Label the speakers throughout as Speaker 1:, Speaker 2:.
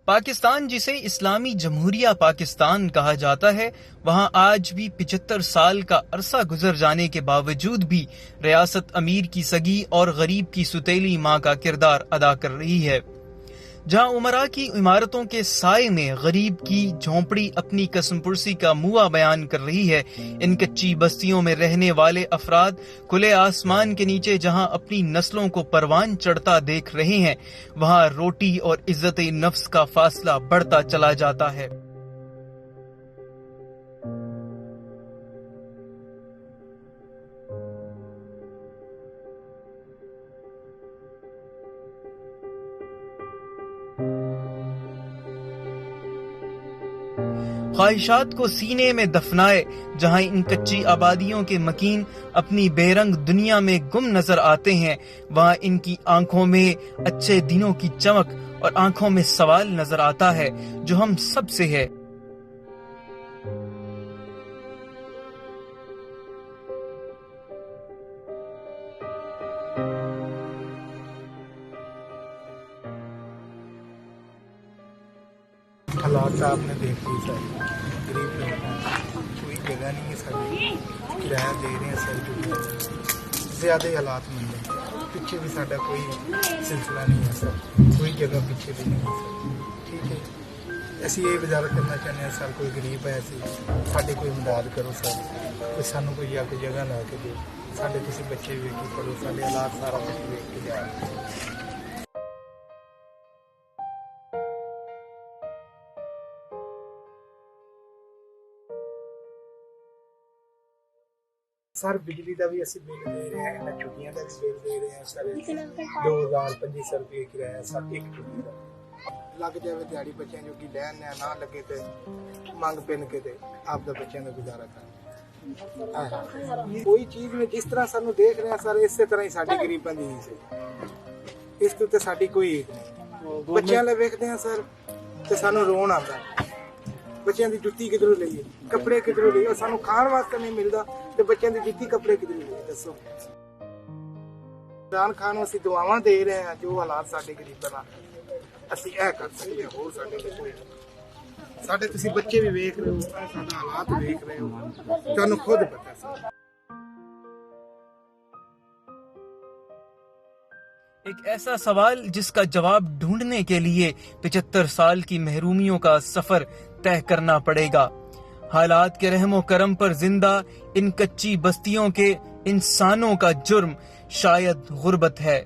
Speaker 1: پاکستان جسے اسلامی جمہوریہ پاکستان کہا جاتا ہے، وہاں آج بھی 75 سال کا عرصہ گزر جانے کے باوجود بھی ریاست امیر کی سگی اور غریب کی ستیلی ماں کا کردار ادا کر رہی ہے۔ جہاں امراء کی عمارتوں کے سائے میں غریب کی جھونپڑی اپنی قسم پرسی کا موا بیان کر رہی ہے، ان کچی بستیوں میں رہنے والے افراد کھلے آسمان کے نیچے جہاں اپنی نسلوں کو پروان چڑھتا دیکھ رہے ہیں، وہاں روٹی اور عزت نفس کا فاصلہ بڑھتا چلا جاتا ہے۔ خواہشات کو سینے میں دفنائے جہاں ان کچی آبادیوں کے مکین اپنی بے رنگ دنیا میں گم نظر آتے ہیں، وہاں ان کی آنکھوں میں اچھے دنوں کی چمک اور آنکھوں میں سوال نظر آتا ہے جو ہم سب سے ہے۔
Speaker 2: حالات آپ نے دیکھ لی سر، غریب لوگ ہیں، کوئی جگہ نہیں ہے سر، کرایہ دے رہے ہیں سر، جو زیادہ حالات مند ہیں، پیچھے بھی ساڈا کوئی سلسلہ نہیں ہے سر، کوئی جگہ پیچھے بھی نہیں ہے سر، ٹھیک ہے۔ اسی یہ گزارت کرنا چاہتے ہیں سر، کوئی غریب ہے ایسی ساڈے کوئی امداد کرو سر، کوئی سانو کوئی آ کے جگہ لا کے دے، ساڈے کسی بچے ویکھ کے پڑھو، ساڈے حالات سارا کچھ ویکھ کے جائے۔ سر بجلی کا بھی اسی بل دے رہے ہیں، چھٹیاں کا بھی بل دے رہے ہیں سر، 2025 روپئے کرایہ سر ایک چھٹی کا لگ جائے دیہڑی بچے جو کہ لین نہ لگے تو منگ پن کے آپ کا بچوں کا گزارا کر کوئی چیز میں جس طرح سانو دیکھ رہے ہیں سر، اسی طرح ہی ساری غریباں دی سے اس تو ساری کوئی عید نہیں۔ بچوں لے ویکھتے ہیں سر تو سانو رون آتا ہے، بچوں کی جُتی کدھروں لئیے، کپڑے کدھروں لئیے، اور سانو کھان واسطے نہیں ملتا تو بچوں کی جُتی کپڑے کدھروں لئیے دسو۔ عمران خان اسی دعاواں دے رہے ہیں جو حالات ساڈے غریباں نال اسی اے کر سکتے ہیں، ہور ساڈے کوئی ساڈے تسی بچے بھی ویکھ رہے ہو، ساڈا حالات ویکھ رہے ہو، تانوں خود پتہ سر۔
Speaker 1: ایک ایسا سوال جس کا جواب ڈھونڈنے کے لیے 75 سال کی محرومیوں کا سفر طے کرنا پڑے گا۔ حالات کے رحم و کرم پر زندہ ان کچی بستیوں کے انسانوں کا جرم شاید غربت ہے۔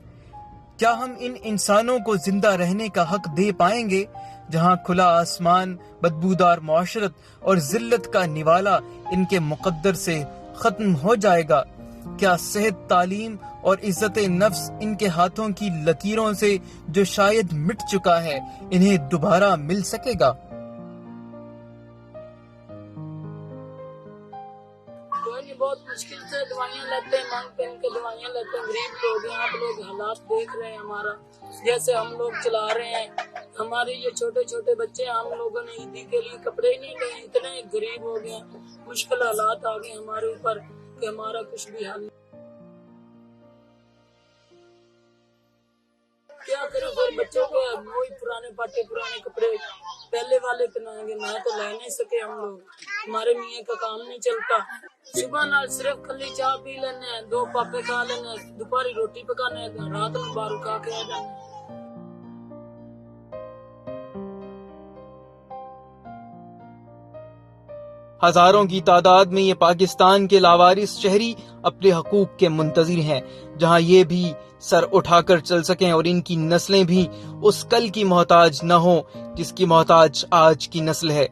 Speaker 1: کیا ہم ان انسانوں کو زندہ رہنے کا حق دے پائیں گے جہاں کھلا آسمان، بدبودار معاشرت اور ذلت کا نوالا ان کے مقدر سے ختم ہو جائے گا؟ کیا صحت، تعلیم اور عزت نفس ان کے ہاتھوں کی لکیروں سے جو شاید مٹ چکا ہے انہیں دوبارہ مل سکے گا؟
Speaker 3: بہت مشکل سے دوائیاں لیتے ہیں، مانگ پہن کے دوائیاں لیتے ہیں، غریب لوگ ہیں، آپ لوگ حالات دیکھ رہے ہیں ہمارا، جیسے ہم لوگ چلا رہے ہیں، ہمارے یہ چھوٹے چھوٹے بچے ہیں، ہم لوگوں نے عیدی کے لیے کپڑے نہیں لے، اتنے غریب ہو گئے، مشکل حالات آ گئے ہمارے اوپر کہ ہمارا کچھ بھی حل نہیں۔ کیا کریں پھر بچوں کو وہی پرانے پاٹے پرانے کپڑے پہلے والے پہنائیں گے، نہ تو لے نہیں سکے ہم لوگ، ہمارے میاں کا کام نہیں چلتا، صبح نال صرف کلی چاہ پی لینے ہیں، 2 پاپے کھا لینے ہیں، دوپہری روٹی پکانے ہیں، رات میں باہر کھا کے آ جانے ہیں۔
Speaker 1: ہزاروں کی تعداد میں یہ پاکستان کے لاوارث شہری اپنے حقوق کے منتظر ہیں، جہاں یہ بھی سر اٹھا کر چل سکیں اور ان کی نسلیں بھی اس کل کی محتاج نہ ہوں جس کی محتاج آج کی نسل ہے۔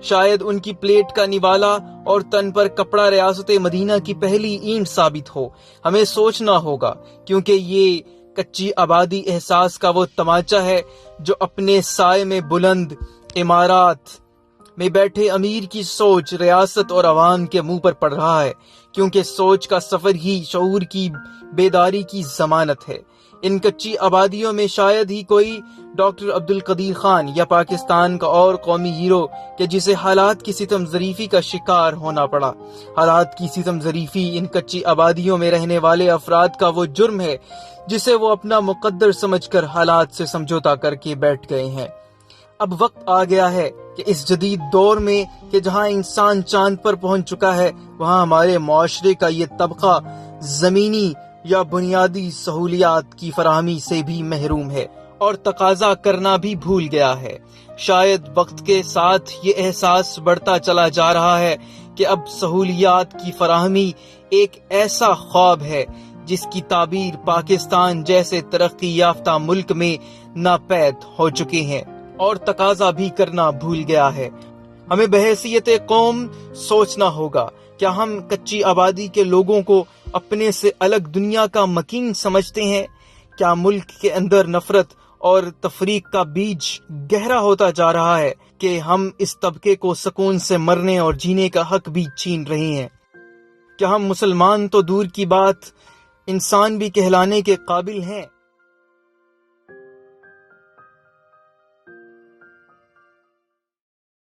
Speaker 1: شاید ان کی پلیٹ کا نوالا اور تن پر کپڑا ریاست مدینہ کی پہلی اینٹ ثابت ہو۔ ہمیں سوچنا ہوگا کیونکہ یہ کچی آبادی احساس کا وہ تماچا ہے جو اپنے سائے میں بلند عمارات میں بیٹھے امیر کی سوچ ریاست اور عوام کے منہ پر پڑ رہا ہے، کیونکہ سوچ کا سفر ہی شعور کی بیداری کی ضمانت ہے۔ ان کچی آبادیوں میں شاید ہی کوئی ڈاکٹر عبدالقدیر خان یا پاکستان کا اور قومی ہیرو کہ جسے حالات کی ستم ظریفی کا شکار ہونا پڑا۔ حالات کی ستم ظریفی ان کچی آبادیوں میں رہنے والے افراد کا وہ جرم ہے جسے وہ اپنا مقدر سمجھ کر حالات سے سمجھوتا کر کے بیٹھ گئے ہیں۔ اب وقت آ گیا ہے کہ اس جدید دور میں کہ جہاں انسان چاند پر پہنچ چکا ہے، وہاں ہمارے معاشرے کا یہ طبقہ زمینی یا بنیادی سہولیات کی فراہمی سے بھی محروم ہے اور تقاضا کرنا بھی بھول گیا ہے۔ شاید وقت کے ساتھ یہ احساس بڑھتا چلا جا رہا ہے کہ اب سہولیات کی فراہمی ایک ایسا خواب ہے جس کی تعبیر پاکستان جیسے ترقی یافتہ ملک میں ناپید ہو چکے ہیں اور تقاضا بھی کرنا بھول گیا ہے۔ ہمیں بحیثیت قوم سوچنا ہوگا، کیا ہم کچی آبادی کے لوگوں کو اپنے سے الگ دنیا کا مکین سمجھتے ہیں؟ کیا ملک کے اندر نفرت اور تفریق کا بیج گہرا ہوتا جا رہا ہے کہ ہم اس طبقے کو سکون سے مرنے اور جینے کا حق بھی چھین رہے ہیں؟ کیا ہم مسلمان تو دور کی بات انسان بھی کہلانے کے قابل ہیں؟